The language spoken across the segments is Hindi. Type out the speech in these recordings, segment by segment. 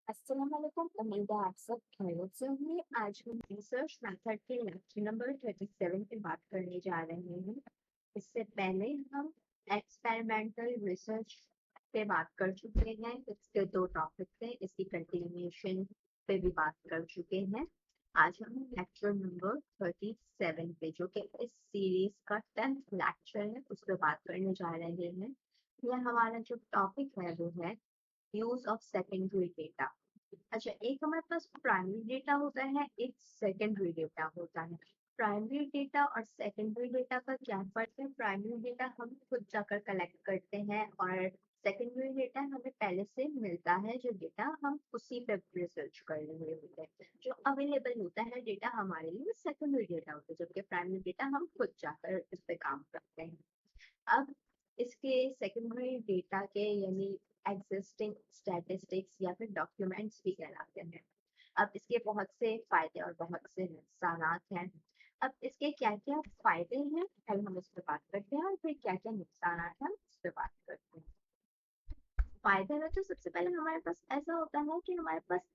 अस्सलाम वालेकुम। उम्मीद है आप सब खैरियत से होंगे। आज हम रिसर्च मेथड के लेक्चर नंबर 37 पे बात करने जा रहे हैं। इससे पहले हम एक्सपेरिमेंटल रिसर्च पे बात कर चुके हैं। इसके दो टॉपिक थे, इसकी कंटिन्यूएशन पे भी बात कर चुके हैं। आज हम लेक्चर नंबर 37 पे, जो कि इस सीरीज का 10th लेक्चर है, उस पर बात करने जा रहे हैं। यह हमारा जो टॉपिक है वो है यूज ऑफ सेकेंडरी डेटा। अच्छा, एक हमारे पास प्राइमरी डेटा होता है, एक सेकेंडरी डेटा होता है। प्राइमरी डेटा और सेकेंडरी डेटा का क्या फर्क है? प्राइमरी डेटा हम खुद जाकर कलेक्ट करते हैं और सेकेंडरी डेटा हमें पहले से मिलता है। जो डेटा हम उसी पे रिसर्च कर रहे होते हैं, जो अवेलेबल होता है डेटा हमारे लिए सेकेंडरी डेटा होता है, जबकि प्राइमरी डेटा हम खुद जाकर इस पे काम करते हैं। अब इसके सेकेंडरी डेटा के यानी एग्जिस्टिंग स्टैटिस्टिक्स या फिर डॉक्यूमेंट्स भी कहलाते हैं। अब इसके बहुत से फायदे और बहुत से नुकसानात हैं। अब इसके क्या क्या फायदे हैं पहले हम इस पर बात करते हैं, और फिर क्या क्या नुकसानात हैं हम इस पर बात करते हैं। फायदे में तो सबसे पहले हमारे पास ऐसा होता है कि हमारे पास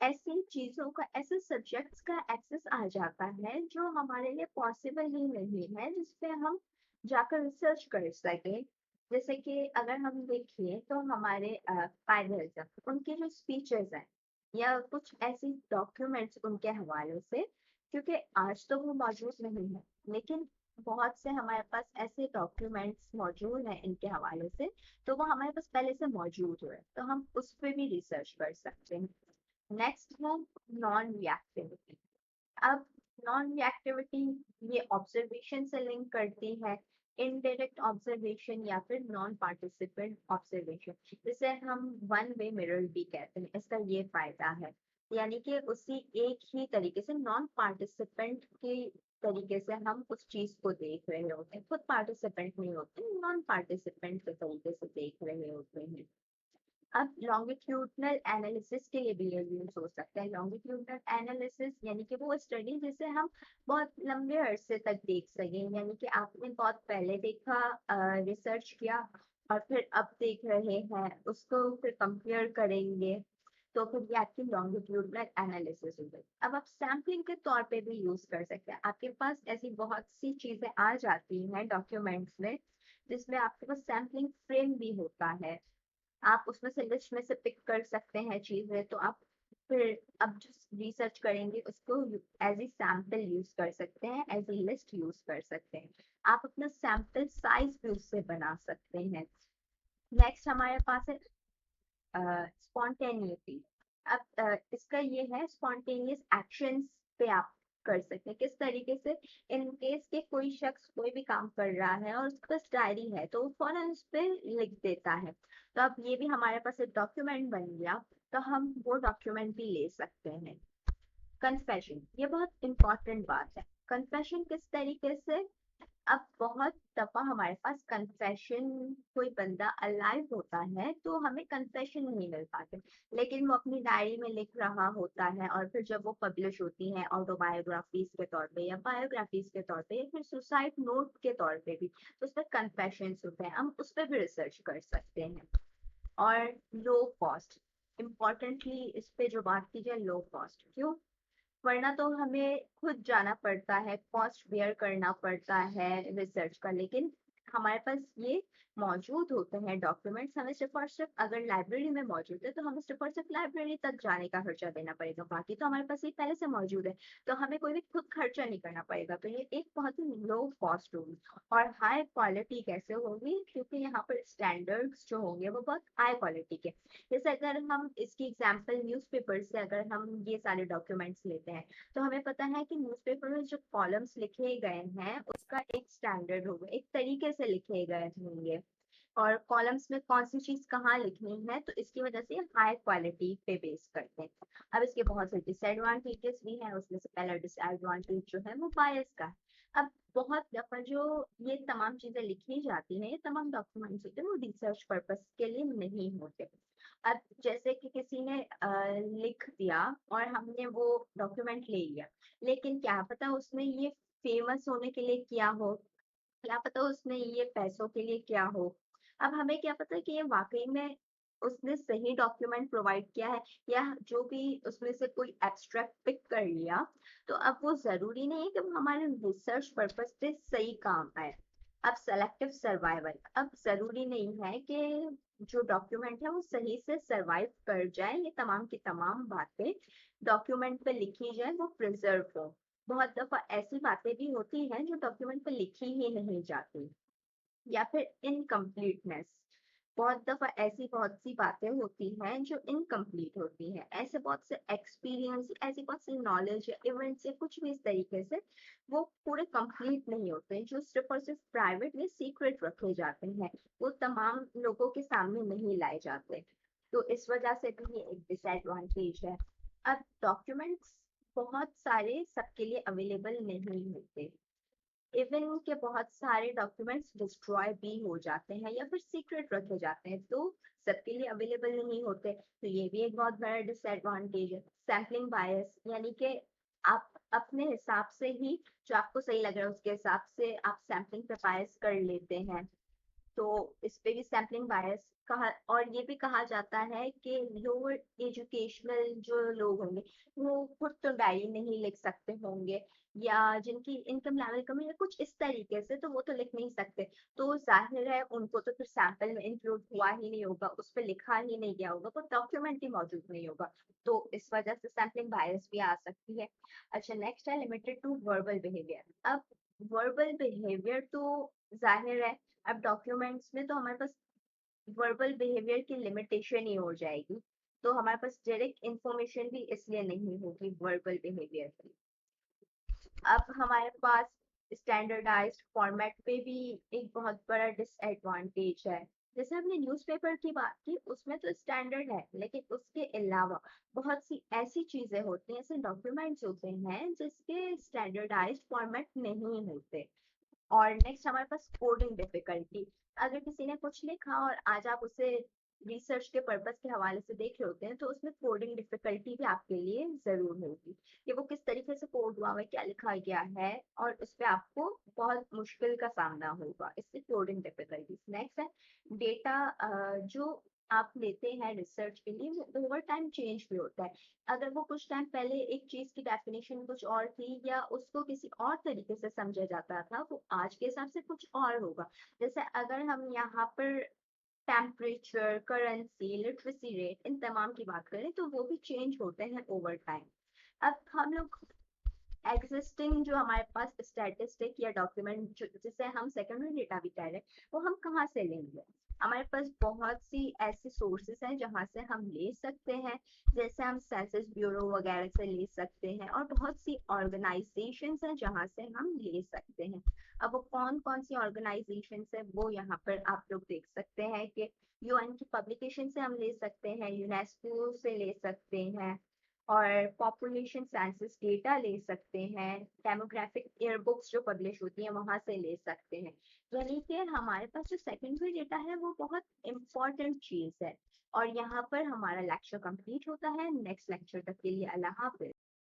ऐसी चीजों का, ऐसे सब्जेक्ट्स का एक्सेस आ जाता है जो हमारे लिए पॉसिबल ही नहीं है, जिसपे हम जाकर रिसर्च कर सके। जैसे कि अगर हम देखिए तो हमारे फाइनल उनके जो स्पीचेस हैं या कुछ ऐसी डॉक्यूमेंट्स उनके हवाले से, क्योंकि आज तो वो मौजूद नहीं है, लेकिन बहुत से हमारे पास ऐसे डॉक्यूमेंट्स मौजूद हैं इनके हवाले से, तो वो हमारे पास पहले से मौजूद है, तो हम उस पर भी रिसर्च कर सकते हैं। नेक्स्ट है नॉन रिएक्टिविटी। अब नॉन रिएक्टिविटी ये ऑब्जर्वेशन से लिंक करती है, इनडायरेक्ट ऑब्जर्वेशन या फिर नॉन पार्टिसिपेंट ऑब्जर्वेशन, जिसे हम वन वे मिरर भी कहते हैं। इसका ये फायदा है, यानी कि उसी एक ही तरीके से नॉन पार्टिसिपेंट की तरीके से हम उस चीज को देख रहे होते हैं, खुद पार्टिसिपेंट नहीं होते, नॉन पार्टिसिपेंट के तरीके से देख रहे होते हैं। अब लॉन्गिट्यूडनल एनालिसिस के लिए भी ये यूज हो सकता है। लॉन्गिट्यूडनल एनालिसिस यानी कि वो स्टडी जिसे हम बहुत लंबे अरसे तक देख सकें, यानी कि आपने बहुत पहले देखा, रिसर्च किया और फिर अब देख रहे हैं, उसको फिर कंपेयर करेंगे, तो फिर ये आपकी लॉन्गिट्यूडनल एनालिसिस हो गई। अब आप सैम्पलिंग के तौर पे भी यूज कर सकते हैं। आपके पास ऐसी बहुत सी चीजें आ जाती हैं डॉक्यूमेंट्स में, जिसमें आपके पास सैम्पलिंग फ्रेम भी होता है। आप उसमें से लिस्ट में से पिक कर सकते हैं चीजें, तो आप फिर अब जो रिसर्च करेंगे उसको एज ए सैंपल यूज कर सकते हैं, एज ए लिस्ट यूज कर सकते हैं। आप अपना सैंपल साइज भी उससे बना सकते हैं। नेक्स्ट हमारे पास है स्पॉन्टेनियसली। अब इसका ये है, स्पॉन्टेनियस एक्शंस पे आप कर सकते हैं। किस तरीके से? इन केस के कोई शख्स कोई भी काम कर रहा है और उसके पास डायरी है, तो वो फौरन उस पे लिख देता है, तो अब ये भी हमारे पास एक डॉक्यूमेंट बन गया, तो हम वो डॉक्यूमेंट भी ले सकते हैं। कन्फेशन, ये बहुत इंपॉर्टेंट बात है। कन्फेशन किस तरीके से? अब बहुत दफा हमारे पास कन्फेशन, कोई बंदा अलाइव होता है तो हमें कन्फेशन नहीं मिल पाते, लेकिन वो अपनी डायरी में लिख रहा होता है, और फिर जब वो पब्लिश होती हैं ऑटोबायोग्राफीज के तौर पे या बायोग्राफीज के तौर पे या फिर सुसाइड नोट के तौर पे भी, तो उस पर कन्फेशन होते हैं, हम उस पर भी रिसर्च कर सकते हैं। और लो कॉस्ट, इम्पोर्टेंटली इस पे जो बात की जाए, लो कॉस्ट क्यों? वरना तो हमें खुद जाना पड़ता है, कॉस्ट बेयर करना पड़ता है रिसर्च का, लेकिन हमारे पास ये मौजूद होते हैं डॉक्यूमेंट्स। हमें सिर्फ और सिर्फ अगर लाइब्रेरी में मौजूद है तो हमें सिर्फ और सिर्फ लाइब्रेरी तक जाने का खर्चा देना पड़ेगा, बाकी तो हमारे पास ये पहले से मौजूद है, तो हमें कोई भी खुद खर्चा नहीं करना पड़ेगा। तो ये एक बहुत ही लो कॉस्ट होगी। और हाई क्वालिटी कैसे होगी? क्योंकि यहाँ पर स्टैंडर्ड्स जो होंगे वो बहुत हाई क्वालिटी के। जैसे अगर हम इसकी एग्जाम्पल न्यूज़पेपर से अगर हम ये सारे डॉक्यूमेंट्स लेते हैं, तो हमें पता है कि न्यूज़पेपर में जो कॉलम्स लिखे गए हैं उसका एक स्टैंडर्ड होगा, एक तरीके से लिखे गए होंगे, और कॉलम्स में कौन सी चीज कहाँ लिखनी है, तो इसकी वजह से हाई क्वालिटी पे बेस करते हैं। अब इसके बहुत से डिसएडवांटेजेस भी हैं, उसमें से पहला डिसएडवांटेज जो है वो बायस का है। अब बहुत दफा जो ये तमाम चीजें लिखी जाती हैं, ये तमाम डॉक्यूमेंट्स होते हैं, वो रिसर्च पर्पस के लिए नहीं होते। अब जैसे कि किसी ने लिख दिया और हमने वो डॉक्यूमेंट ले लिया, लेकिन क्या पता उसने ये फेमस होने के लिए किया हो, क्या पता उसने ये पैसों के लिए किया हो। अब हमें क्या पता कि ये वाकई में उसने सही डॉक्यूमेंट प्रोवाइड किया है या जो भी उसमें से कोई एब्स्ट्रैक्ट पिक कर लिया, तो अब वो जरूरी नहीं है कि वो हमारे रिसर्च पर्पस पे सही काम आए। अब सेलेक्टिव सर्वाइवल, अब जरूरी नहीं है कि जो डॉक्यूमेंट है वो सही से सरवाइव कर जाए, ये तमाम की तमाम बातें डॉक्यूमेंट पे लिखी जाए वो प्रिजर्व हो। बहुत दफा ऐसी बातें भी होती हैं जो डॉक्यूमेंट पे लिखी ही नहीं जाती, या फिर इनकम्प्लीटनेस। बहुत दफा ऐसी बहुत सी बातें होती हैं जो इनकम्प्लीट होती हैं, ऐसे बहुत से एक्सपीरियंस, ऐसी बहुत सी नॉलेज या इवेंट्स या कुछ भी इस तरीके से वो पूरे कंप्लीट नहीं होते, जो सिर्फ और सिर्फ प्राइवेट या सीक्रेट रखे जाते हैं, वो तमाम लोगों के सामने नहीं लाए जाते। तो इस वजह से भी ये एक डिसएडवांटेज है। अब डॉक्यूमेंट्स बहुत सारे सबके लिए अवेलेबल नहीं होते, इवन के बहुत सारे डॉक्यूमेंट्स डिस्ट्रॉय भी हो जाते हैं या फिर सीक्रेट रखे जाते हैं, तो सबके लिए अवेलेबल नहीं होते। तो ये भी एक बहुत बड़ा डिसएडवांटेज है। सैम्पलिंग बायस, यानी कि आप अपने हिसाब से ही जो आपको सही लग रहा है उसके हिसाब से आप सैम्पलिंग पे बायस कर लेते हैं। तो इस पे भी सैम्पलिंग बायस कहा, और ये भी कहा जाता है कि लोअर एजुकेशनल जो लोग होंगे वो खुद तो डायरी नहीं लिख सकते होंगे, या जिनकी इनकम लेवल कम है या कुछ इस तरीके से, तो वो तो लिख नहीं सकते। तो जाहिर है उनको तो फिर सैंपल में इंक्लूड हुआ ही नहीं होगा, उस पर लिखा ही नहीं गया होगा, तो डॉक्यूमेंट ही मौजूद नहीं होगा। तो इस वजह से सैम्पलिंग बायस भी आ सकती है। अच्छा, नेक्स्ट है लिमिटेड टू वर्बल बिहेवियर। अब वर्बल बिहेवियर तो जाहिर है, अब डॉक्यूमेंट्स में तो हमारे पास वर्बल बिहेवियर की लिमिटेशन ही हो जाएगी, तो हमारे पास डायरेक्ट इंफॉर्मेशन भी इसलिए नहीं होगी वर्बल बिहेवियर की। अब हमारे पास स्टैंडर्डाइज्ड फॉर्मेट पे भी एक बहुत बड़ा डिसएडवांटेज है। जैसे हमने न्यूज़पेपर की बात की, उसमें तो स्टैंडर्ड है, लेकिन उसके अलावा बहुत सी ऐसी चीजें होती हैं, ऐसे डॉक्यूमेंट्स होते हैं जिसके स्टैंडर्डाइज्ड फॉर्मेट नहीं होते। और नेक्स्ट हमारे पास कोडिंग डिफिकल्टी। अगर किसी ने कुछ लिखा और आज आप उसे रिसर्च के पर्पस के हवाले से देख रहे होते हैं, तो उसमें कोडिंग डिफिकल्टी भी आपके लिए जरूर होगी कि वो किस तरीके से कोड हुआ है, क्या लिखा गया है, और उस पे आपको बहुत मुश्किल का सामना होगा, इससे कोडिंग डिफिकल्टीज। नेक्स्ट है डेटा, जो आप लेते हैं रिसर्च के लिए वो ओवर टाइम चेंज भी होता है। अगर वो कुछ टाइम पहले एक चीज की डेफिनेशन कुछ और थी या उसको किसी और तरीके से समझा जाता था, वो आज के हिसाब से कुछ और होगा। जैसे अगर हम यहाँ पर टेम्परेचर, करेंसी, लिटरेसी रेट, इन तमाम की बात करें, तो वो भी चेंज होते हैं ओवर टाइम। अब हम लोग एग्जिस्टिंग जो हमारे पास स्टैटिस्टिक या डॉक्यूमेंट जिसे हम सेकेंडरी डेटा भी कह रहे हैं, वो हम कहाँ से लेंगे? हमारे पास बहुत सी ऐसी सोर्सेस हैं जहाँ से हम ले सकते हैं, जैसे हम सेंसस ब्यूरो वगैरह से ले सकते हैं, और बहुत सी ऑर्गेनाइजेशंस हैं जहाँ से हम ले सकते हैं। अब वो कौन कौन सी ऑर्गेनाइजेशंस है वो यहाँ पर आप लोग देख सकते हैं कि यूएन की पब्लिकेशन से हम ले सकते हैं, यूनेस्को से ले सकते हैं, और पॉपुलेशन सेंसस डेटा ले सकते हैं, डेमोग्राफिक ईयर बुक्स जो पब्लिश होती हैं वहां से ले सकते हैं। यानी कि हमारे पास जो सेकेंडरी डेटा है वो बहुत इंपॉर्टेंट चीज है। और यहाँ पर हमारा लेक्चर कंप्लीट होता है। नेक्स्ट लेक्चर तक के लिए अल्लाह हाफिज।